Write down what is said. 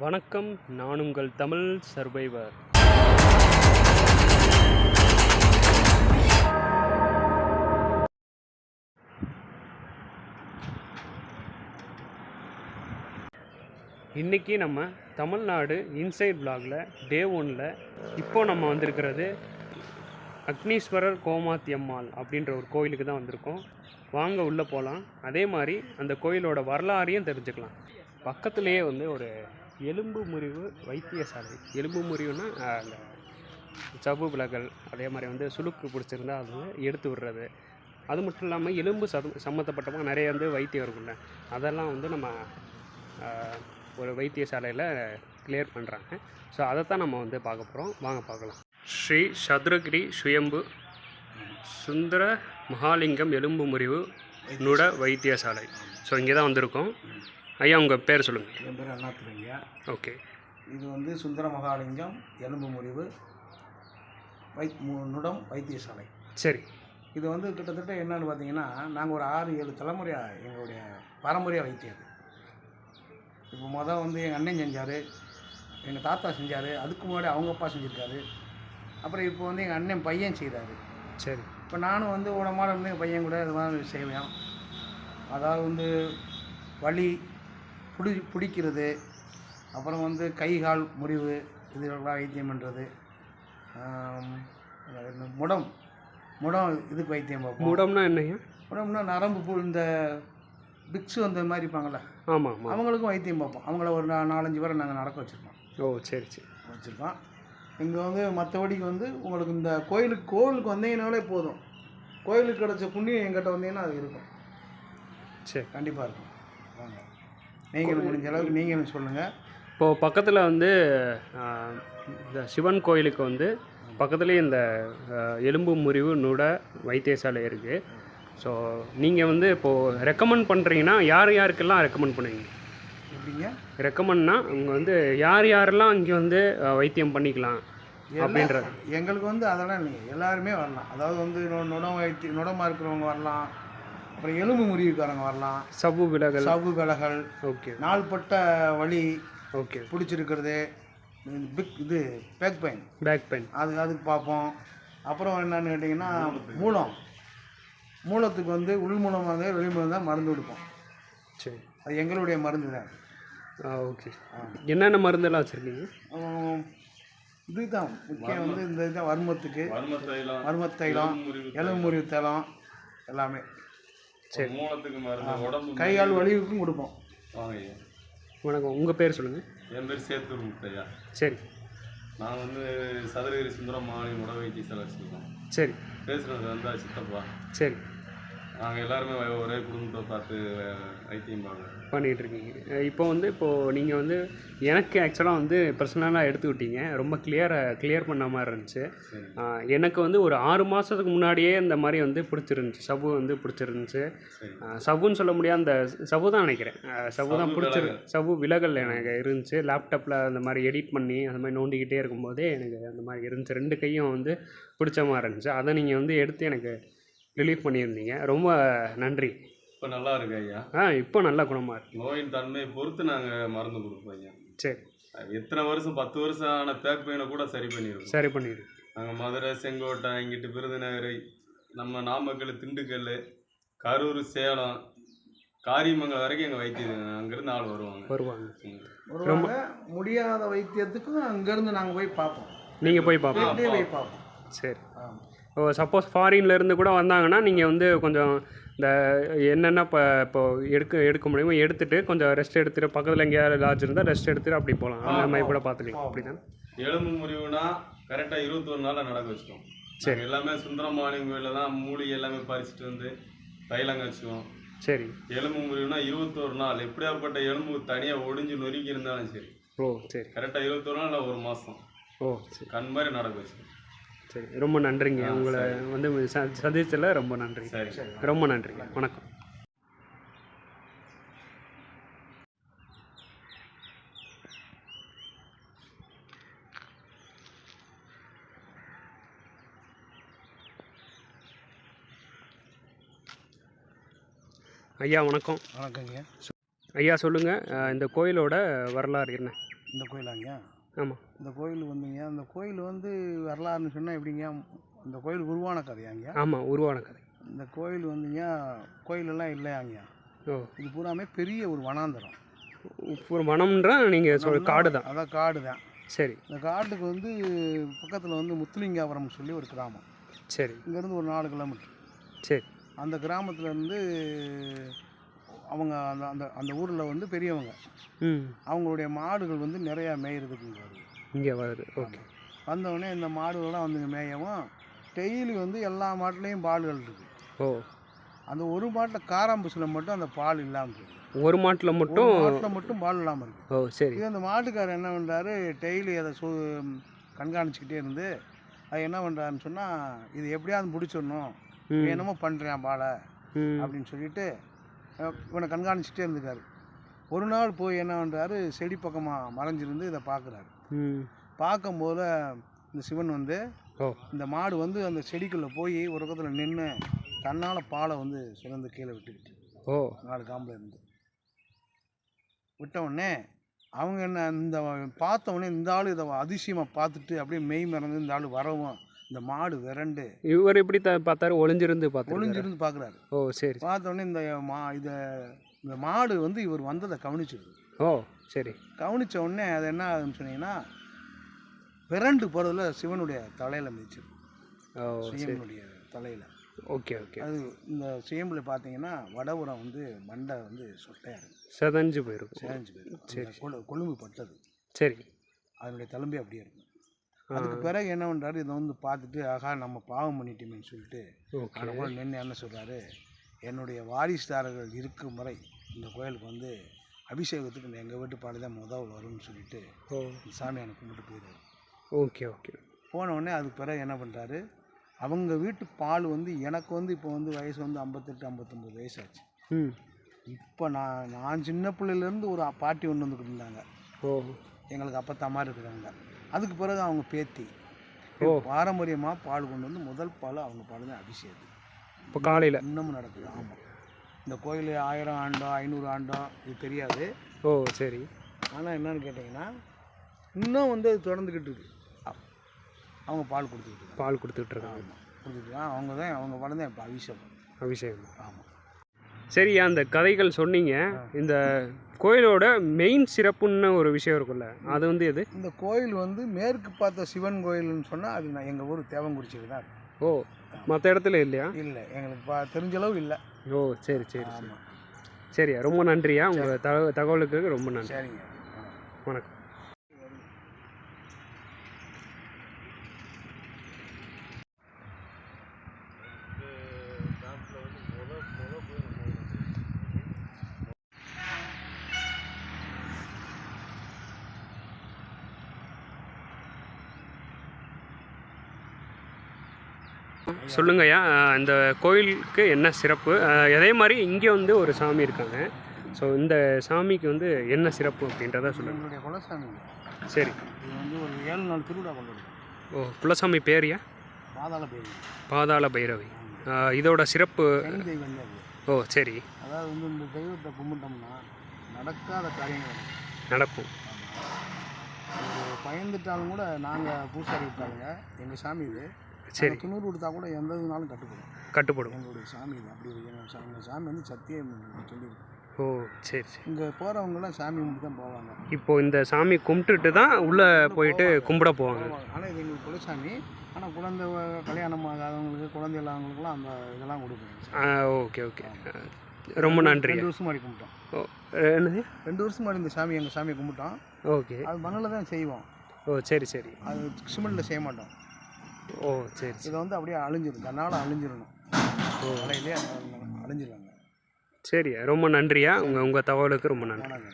வணக்கம், நான் உங்கள் தமிழ் சர்வைவர். இன்றைக்கி நம்ம தமிழ்நாடு இன்சைட் vlogல டே 1ல் இப்போது நம்ம வந்திருக்கிறது அக்னீஸ்வரர் கோமாத்தியம்மாள் அப்படின்ற ஒரு கோயிலுக்கு தான் வந்திருக்கோம். வாங்க உள்ளே போகலாம். அதே மாதிரி அந்த கோயிலோட வரலாறையும் தெரிஞ்சுக்கலாம். பக்கத்துலேயே வந்து ஒரு எலும்பு முறிவு வைத்தியசாலை. எலும்பு முறிவுனா அந்த சவ்வு விலகல், அதே மாதிரி வந்து சுளுக்கு பிடிச்சிருந்தா அது எடுத்து விடுறது, அது மட்டும் இல்லாமல் எலும்பு சம்மந்தப்பட்டமாக நிறைய வந்து வைத்தியம் இருக்குல்ல, அதெல்லாம் வந்து நம்ம ஒரு வைத்தியசாலையில் கிளியர் பண்ணுறாங்க. ஸோ அதைத்தான் நம்ம வந்து பார்க்க போகிறோம். வாங்க பார்க்கலாம். ஸ்ரீ சதுரகிரி சுயம்பு சுந்தர மகாலிங்கம் எலும்பு முறிவு நுட வைத்தியசாலை. ஸோ இங்கே தான் வந்திருக்கோம். ஐயா, உங்கள் பேர் சொல்லுங்கள். என் பேர் அண்ணாத்துறையா. ஓகே. இது வந்து சுந்தர மகாலிங்கம் எலும்பு முறிவு நுடம் வைத்தியசாலை. சரி. இது வந்து கிட்டத்தட்ட என்னென்னு பார்த்தீங்கன்னா, நாங்கள் ஒரு 6-7 தலைமுறையாக எங்களுடைய பாரம்பரிய வைத்தியம். இப்போ வந்து எங்கள் அண்ணன் செஞ்சார், எங்கள் தாத்தா செஞ்சார், அதுக்கு முன்னாடி அவங்க அப்பா செஞ்சுருக்காரு, அப்புறம் இப்போ வந்து எங்கள் அண்ணன் பையன் செய்கிறாரு. சரி. இப்போ நானும் வந்து உடம்பாட இருந்து எங்கள் பையன் கூட இது மாதிரி செய்வேன். அதாவது வந்து வலி பிடிக்கிறது, அப்புறம் வந்து கை கால் முறிவு, இதெல்லாம் வைத்தியம் பண்ணுறது. முடம் இதுக்கு வைத்தியம் பார்ப்போம். முடம்னா என்னங்க? முடம்னா நரம்பு இந்த பிக்ஸு அந்த மாதிரி இருப்பாங்கள்ல, ஆமாம், அவங்களுக்கும் வைத்தியம் பார்ப்போம். அவங்கள ஒரு 4-5 பேரை நாங்கள் நடக்க வச்சுருக்கோம். ஓ, சரி சரி, வச்சுருக்கோம். இங்கே வந்து மற்றபடிக்கு வந்து உங்களுக்கு இந்த கோயிலுக்கு வந்தீங்கன்னாலே போதும். கோயிலுக்கு கிடச்ச புண்ணியம் எங்கிட்ட வந்தீங்கன்னா அது இருக்கும். சரி, கண்டிப்பாக இருக்கும். வாங்க, நீங்கள் முடிஞ்ச அளவுக்கு நீங்களும் சொல்லுங்கள். இப்போது பக்கத்தில் வந்து இந்த சிவன் கோயிலுக்கு வந்து பக்கத்துலேயே இந்த எலும்பு முறிவு நுட வைத்தியசாலை இருக்குது. ஸோ நீங்கள் வந்து இப்போது ரெக்கமெண்ட் பண்ணுறீங்கன்னா யாருக்கெல்லாம் ரெக்கமெண்ட் பண்ணுவீங்க? எப்படிங்க ரெக்கமெண்ட்னா அவங்க வந்து யாரெல்லாம் இங்கே வந்து வைத்தியம் பண்ணிக்கலாம் அப்படின்றது? எங்களுக்கு வந்து அதெல்லாம் இல்லைங்க, எல்லாருமே வரலாம். அதாவது வந்து நுடமாக இருக்கிறவங்க வரலாம், அப்புறம் எலும்பு முறிவுக்காரங்க வரலாம், சவ்வு விலகல், ஓகே, நாள்பட்ட வலி, ஓகே, பிடிச்சிருக்கிறது, இது பேக் பெயின் அதுக்கு பார்ப்போம். அப்புறம் என்னன்னு கேட்டிங்கன்னா மூலத்துக்கு வந்து உள் மூலமாக வெளி மூலம் தான் மருந்து கொடுப்போம். சரி, அது எங்களுடைய மருந்து தான். ஓகே. என்னென்ன மருந்தெல்லாம் வச்சுருக்கீங்க? இதுதான் முக்கியம். வந்து இந்த இதுதான் வர்மத்தைலம், எலும்பு முறிவு தைலம் எல்லாமே. சரி. மூலத்துக்கு மருந்து, கை கால் வலிவுக்கும் கொடுப்போம். வணக்கம், உங்கள் பேர் சொல்லுங்கள். என் பேர் சேத்தூர் முத்தையா. சரி. நான் வந்து சதுரகிரி சுந்தரம் மாநில உட வைத்தியசாலை வச்சுருக்கோம். சரி. பேசுகிறது வந்து சித்தப்பா. சரி. நாங்கள் எல்லாருமே ஒரே குடும்பத்தை பார்த்து வைத்தியம் பண்ணிகிட்ருக்கீங்க. இப்போது நீங்கள் வந்து எனக்கு ஆக்சுவலாக வந்து பர்சனலாக எடுத்துக்கிட்டீங்க, ரொம்ப கிளியர் பண்ண மாதிரி இருந்துச்சு. எனக்கு வந்து ஒரு 6 மாதத்துக்கு முன்னாடியே இந்த மாதிரி வந்து பிடிச்சிருந்துச்சி, சவ்வு வந்து பிடிச்சிருந்துச்சி. சவ்வுன்னு சொல்ல முடியாது, அந்த சவ்வு தான் நினைக்கிறேன், சவ்வு தான் சவ்வு விலகல் எனக்கு இருந்துச்சு. லேப்டாப்பில் அந்த மாதிரி எடிட் பண்ணி அந்த மாதிரி நோண்டிக்கிட்டே இருக்கும்போதே எனக்கு அந்த மாதிரி இருந்துச்சு. 2 கையும் வந்து பிடிச்ச மாதிரி இருந்துச்சு. அதை நீங்கள் வந்து எடுத்து எனக்கு ரிலீஃப் பண்ணியிருந்தீங்க. ரொம்ப நன்றி. இப்போ நல்லா இருக்கு ஐயா. இப்போ நல்லா குணமாக இருக்கு. நோயின் தன்மையை பொறுத்து நாங்கள் மருந்து கொடுப்போம் ஐயா. சரி. எத்தனை வருஷம் 10 வருஷம் ஆன பேக் பெயினை கூட சரி பண்ணிடுவோம். நாங்கள் மதுரை, செங்கோட்டை, இங்கிட்டு விருதுநகர், நம்ம நாமக்கல், திண்டுக்கல், கரூர், சேலம், காரியமங்கலம் வரைக்கும் எங்கள் வைத்தியம் அங்கேருந்து ஆள் வருவாங்க. முடியாத வைத்தியத்துக்கும் அங்கேருந்து நாங்கள் போய் பார்ப்போம். நீங்கள் போய் பார்ப்போம். சரி. சப்போஸ் ஃபாரின்லேருந்து கூட வந்தாங்கன்னா நீங்கள் வந்து கொஞ்சம் இந்த என்னென்ன இப்போ எடுக்க முடியுமோ எடுத்துகிட்டு கொஞ்சம் ரெஸ்ட் எடுத்துகிட்டு, பக்கத்தில் எங்கேயாவது லாட்ஜ் இருந்தால் ரெஸ்ட் எடுத்துகிட்டு அப்படி போகலாம். அந்த மாதிரி கூட பார்த்துக்கலாம். அப்படி தான். எலும்பு முறிவுனா கரெக்டாக 21 நாளில் நடக்க வச்சுக்கோம். சரி. எல்லாமே சுந்தரமானியம் கோயிலில் தான் மூலிகை எல்லாமே பறிச்சுட்டு வந்து தைலங்க வச்சுக்குவோம். சரி. எலும்பு முறிவுனா 21 நாள், எப்படியாப்பட்ட எலும்பு தனியாக ஒடிஞ்சு நொறுக்கி இருந்தாலும் சரி. ஓ, சரி. கரெக்டாக 21 நாள் இல்லை 1 மாதம். ஓ, சரி. கண் மாதிரி நடக்க வச்சுக்கோம். சரி, ரொம்ப நன்றிங்க. உங்களை வந்து சந்திச்சதில் ரொம்ப நன்றி. ரொம்ப நன்றி. வணக்கம். ஐயா வணக்கம். வணக்கங்க ஐயா, சொல்லுங்கள், இந்த கோயிலோட வரலாறு என்ன? இந்த கோயிலாங்க? ஆமாம். இந்த கோயில் வந்துங்க, இந்த கோயில் வந்து வரலாறுன்னு சொன்னால் எப்படிங்க? இந்த கோயில் உருவான கதையாங்க? ஆமாம், உருவான கதை. இந்த கோயில் வந்துங்க கோயிலெல்லாம் இல்லையாங்க. ஓ, இது பூராமே பெரிய ஒரு வனாந்தரம். ஒரு வனம்ன்றா நீங்கள் காடு தான்? அதான் காடு தான். சரி. இந்த காட்டுக்கு வந்து பக்கத்தில் வந்து முத்துலிங்காபுரம் சொல்லி ஒரு கிராமம். சரி. இங்கேருந்து ஒரு 4 கிலோமீட்டர். சரி. அந்த கிராமத்துலேருந்து அவங்க அந்த அந்த அந்த ஊரில் வந்து பெரியவங்க, அவங்களுடைய மாடுகள் வந்து நிறையா மேயிறதுக்கு இங்கே வருது. ஓகே. வந்தவுடனே இந்த மாடுகள்லாம் வந்து மேயவும் டெய்லி வந்து எல்லா மாட்டுலேயும் பால்கள் இருக்குது. ஓ. அந்த ஒரு மாட்டில் காராம்பூசில் மட்டும் அந்த பால் இல்லாமல் இருக்குது. ஒரு மாட்டில் மட்டும் பால் இல்லாமல் இருக்குது. ஓ, சரி. இது அந்த மாட்டுக்காரர் என்ன பண்ணுறாரு, டெய்லி அதை கண்காணிச்சிக்கிட்டே இருந்து அது என்ன பண்ணுறாருன்னு சொன்னால், இது எப்படியாவது பிடிச்சிடணும், என்னமோ பண்ணுறேன் பாலை அப்படின்னு சொல்லிட்டு இவனை கண்காணிச்சிட்டே இருந்துக்காரு. ஒரு நாள் போய் என்ன பண்ணுறாரு, செடி பக்கமாக மறைஞ்சிருந்து இதை பார்க்குறாரு. பார்க்கும்போது இந்த சிவன் வந்து இந்த மாடு வந்து அந்த செடிக்குள்ளே போய் ஒரு பக்கத்தில் நின்று தன்னால் பாலை வந்து சுரந்து கீழே விட்டுக்கிட்டு 4 காம்பில் இருந்து விட்டவுடனே அவங்க என்ன இந்த பார்த்தவுடனே இந்த ஆள் இதை அதிசயமாக பார்த்துட்டு அப்படியே மெய் மறந்து இந்த ஆள் வரவும் இந்த மாடு விரண்டு. இவர் எப்படி பார்த்தாரு? ஒளிஞ்சிருந்து பார்க்குறாரு. ஓ, சரி. பார்த்தோன்னே இந்த மாடு வந்து இவர் வந்ததை கவனிச்சிருது. ஓ, சரி. கவனித்த உடனே அது என்ன ஆகுதுன்னு சொன்னீங்கன்னா, விரண்டு போகிறதுல சிவனுடைய தலையில் மிதிச்சிருக்கு. சிவனுடைய தலையில். Okay, okay. அது இந்த சுயம்பில் பார்த்தீங்கன்னா வடபுறம் வந்து மண்டை வந்து சொட்டையாக இருக்கும், செதஞ்சு போயிருக்கும். சரி. கொழும்பு பட்டது. சரி. அதனுடைய தழும்பே அப்படியே இருக்கும். அதுக்கு பிறகு என்ன பண்ணுறாரு, இதை வந்து பார்த்துட்டு ஆகா நம்ம பாவம் பண்ணிட்டோமேன்னு சொல்லிட்டு கூட நின்று என்ன சொல்கிறாரு, என்னுடைய வாரிசுதாரர்கள் இருக்கும் முறை இந்த கோயிலுக்கு வந்து அபிஷேகத்துக்கு எங்கள் வீட்டு பால் தான் முதல் வரும்னு சொல்லிட்டு சாமியானை கும்பிட்டு போயிடுறாரு. Okay, okay. போனவுடனே அதுக்கு பிறகு என்ன பண்ணுறாரு, அவங்க வீட்டு பால் வந்து எனக்கு வந்து இப்போ வந்து வயசு வந்து 58-59 வயசு ஆச்சு. இப்போ நான் சின்ன பிள்ளையிலேருந்து ஒரு பாட்டி ஒன்று வந்துக்கிட்டு இருந்தாங்க. எங்களுக்கு அப்பத்தா மாதிரி இருக்கிறாங்க. அதுக்கு பிறகு அவங்க பேத்தி பாரம்பரியமாக பால் கொண்டு வந்து முதல் பால் அவங்க பால் தான் அபிஷேகம். இப்போ காலையில் இன்னமும் நடக்குது. ஆமாம். இந்த கோயில் 1000 ஆண்டோ 500 ஆண்டோ இது தெரியாது. ஓ, சரி. ஆனால் என்னன்னு கேட்டிங்கன்னா இன்னும் வந்து அது தொடர்ந்துக்கிட்டு இருக்கு. அவங்க பால் கொடுத்துக்கிட்டு இருக்காங்க. அவங்க பால் தான் இப்போ அபிஷேகம். ஆமாம். சரி, அந்த கதைகள் சொன்னீங்க. இந்த கோயிலோட மெயின் சிறப்புன்னு ஒரு விஷயம் இருக்குல்ல, அது வந்து எது? இந்த கோயில் வந்து மேற்கு பார்த்த சிவன் கோயில்னு சொன்னால் அது எங்கள் ஊர் தேவங்குறிச்சியில் தான் இருக்கு. ஓ, மற்ற இடத்துல இல்லையா? இல்லை, எங்களுக்கு தெரிஞ்சளவு இல்லை. ஓ, சரி சரி. ஆமாம். சரியா, ரொம்ப நன்றியா. உங்கள் தகவலுக்கு ரொம்ப நன்றி. சரிங்க, வணக்கம். சொல்லுங்கய்யா, இந்த கோயிலுக்கு என்ன சிறப்பு? அதே மாதிரி இங்கே வந்து ஒரு சாமி இருக்காங்க. ஸோ இந்த சாமிக்கு வந்து என்ன சிறப்பு அப்படின்றத சொல்லுங்கள். எங்களுடைய குலசாமி. சரி. இது வந்து ஒரு 7 நாள் திருவிழா கொண்டாடுவோம். ஓ, குலசாமி பேரியா? பாதாள பைரவி. இதோட சிறப்பு? ஓ, சரி. அதாவது வந்து இந்த தெய்வத்தை கும்பிட்டோம்னா நடக்காத காரியங்கள் நடக்கும். பயந்துட்டாலும் கூட நாங்கள் பூசாரி விட்டாங்க எங்கள் சாமி இது. சரி. துணூறு கொடுத்தா கூட எந்த இதுனாலும் கட்டுப்படும். எங்களுடைய சாமி இது. அப்படி எங்கள் சாமி வந்து சத்தியம் சொல்லியிருக்கு. ஓ, சரி சரி. இங்கே போகிறவங்களாம் சாமி கும்பிட்டு தான் போவாங்க. இப்போது இந்த சாமி கும்பிட்டுட்டு தான் உள்ளே போயிட்டு கும்பிட போவாங்க. ஆனால் இது எங்களுக்கு குலசாமி. ஆனால் குழந்தை கல்யாணம் ஆகாதவங்களுக்கு, குழந்தை இல்லாதவங்களுக்குலாம் அந்த இதெல்லாம் கொடுப்போம். ஓகே ஓகே, ரொம்ப நன்றி. 2 வருஷம் மாதிரி கும்பிட்டோம். ஓ, என்னது? 2 வருஷம் மாதிரி இந்த சாமி எங்கள் சாமியை கும்பிட்டோம். ஓகே. அது மண்ணில் தான் செய்வோம். ஓ, சரி சரி. அது சிமெண்ட்டில் செய்ய மாட்டோம். ஓ, சரி. இதை வந்து அப்படியே அழிஞ்சிடும், தன்னால் அழிஞ்சிடணும். கடையிலே அழிஞ்சிடுவாங்க. சரி, ரொம்ப நன்றியா. உங்கள் தகவலுக்கு ரொம்ப நன்றி.